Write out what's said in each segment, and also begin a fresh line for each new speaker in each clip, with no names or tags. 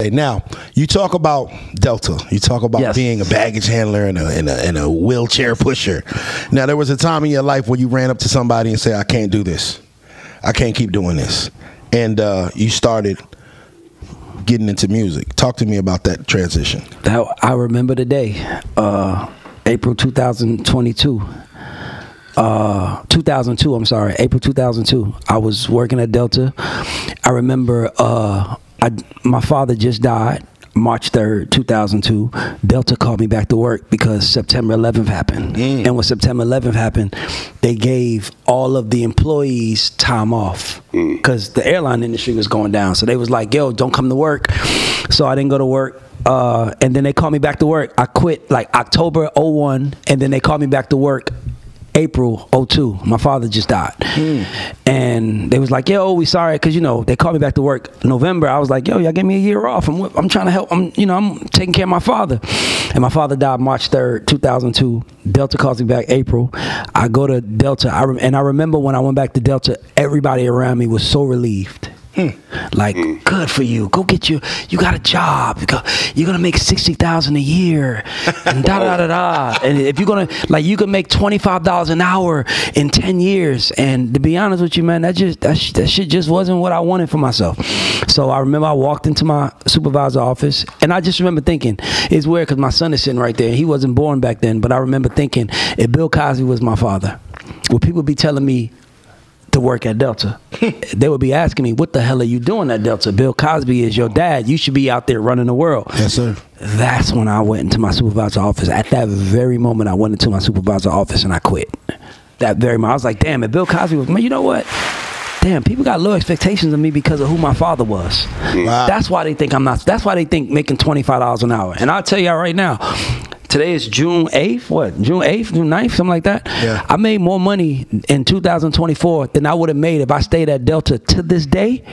Hey, now you talk about Delta. You talk about being a baggage handler and a wheelchair pusher. Now there was a time in your life where you ran up to somebody and said, "I can't do this. I can't keep doing this," and you started getting into music. Talk to me about that transition.
I remember the day, April 2022. 2002, I'm sorry, April 2002. I was working at Delta. I remember my father just died, March 3rd, 2002. Delta called me back to work because September 11th happened. And when September 11th happened, they gave all of the employees time off because the airline industry was going down. So they was like, yo, don't come to work. So I didn't go to work. And then they called me back to work. I quit like October 01, and then they called me back to work April 02. My father just died. And they was like, yo, we sorry, because you know they called me back to work November. I was like, yo, y'all give me a year off. I'm trying to help. I'm taking care of my father. And my father died March 3rd, 2002. Delta calls me back April. I go to Delta. I remember when I went back to Delta, everybody around me was so relieved. Like, good for you. Go get you got a job. You're gonna make $60,000 a year, and da da da da. And if you're gonna you can make $25 an hour in 10 years. And to be honest with you, man, that shit just wasn't what I wanted for myself. So I remember I walked into my supervisor's office, and I just remember thinking, it's weird because my son is sitting right there. He wasn't born back then, but I remember thinking, if Bill Cosby was my father, would people be telling me to work at Delta? They would be asking me, what the hell are you doing at Delta? Bill Cosby is your dad. You should be out there running the world.
Yes, sir.
That's when I went into my supervisor's office. At that very moment, I went into my supervisor's office and I quit. That very moment. I was like, damn, if Bill Cosby was, man, you know what? Damn, people got low expectations of me because of who my father was. Wow. That's why they think I'm not. That's why they think making $25 an hour. And I'll tell y'all right now, today is June 8th, June 8th, June 9th, something like that. Yeah. I made more money in 2024 than I would have made if I stayed at Delta to this day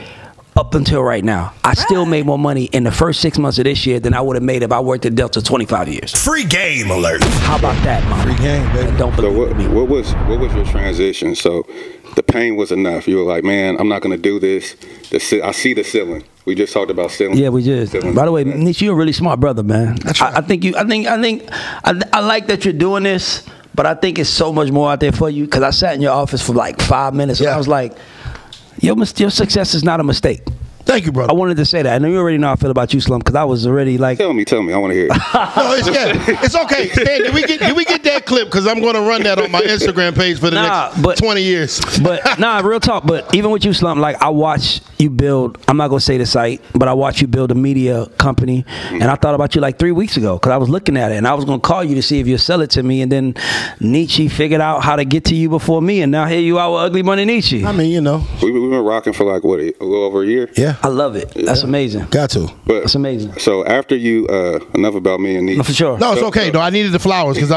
up until right now. I still made more money in the first 6 months of this year than I would have made if I worked at Delta 25 years.
Free game alert.
How about that, Mom?
Free game, baby.
Don't believe me.
What was your transition? So the pain was enough. You were like, man, I'm not going to do this. I see the ceiling. We just talked about ceiling.
Yeah, we just. By the way, Niche, you're a really smart brother, man.
That's right.
I like that you're doing this, but I think it's so much more out there for you, because I sat in your office for like 5 minutes and I was like, your success is not a mistake.
Thank you, brother.
I wanted to say that. I know you already know how I feel about you, Slum, because I was already like...
Tell me. I want to hear it.
No, it's okay. Stan, did we get that clip? Because I'm going to run that on my Instagram page for the next 20 years.
But, real talk. But even with you, Slum, like, I watched you build... I'm not going to say the site, but I watched you build a media company. And I thought about you like 3 weeks ago, because I was looking at it. And I was going to call you to see if you'll sell it to me. And then Nietzsche figured out how to get to you before me. And now here you are with Ugly Money Nietzsche.
I mean, you know.
We've been rocking for like, what, a little over a year?
Yeah.
I love it. That's amazing.
Got to.
But,
that's amazing.
So after you, enough about me and Nietzsche.
No, for sure.
No, it's okay. No, I needed the flowers because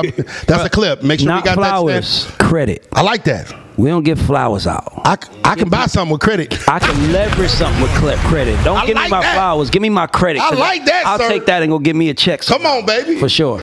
that's a clip. Make sure
Not
we got
flowers,
that.
credit.
I like that.
We don't give flowers out.
I can buy something with credit.
I can leverage something with credit. Don't give me my flowers. Give me my credit.
I like that,
I'll
sir.
take that and go give me a check.
Come on, baby.
For sure.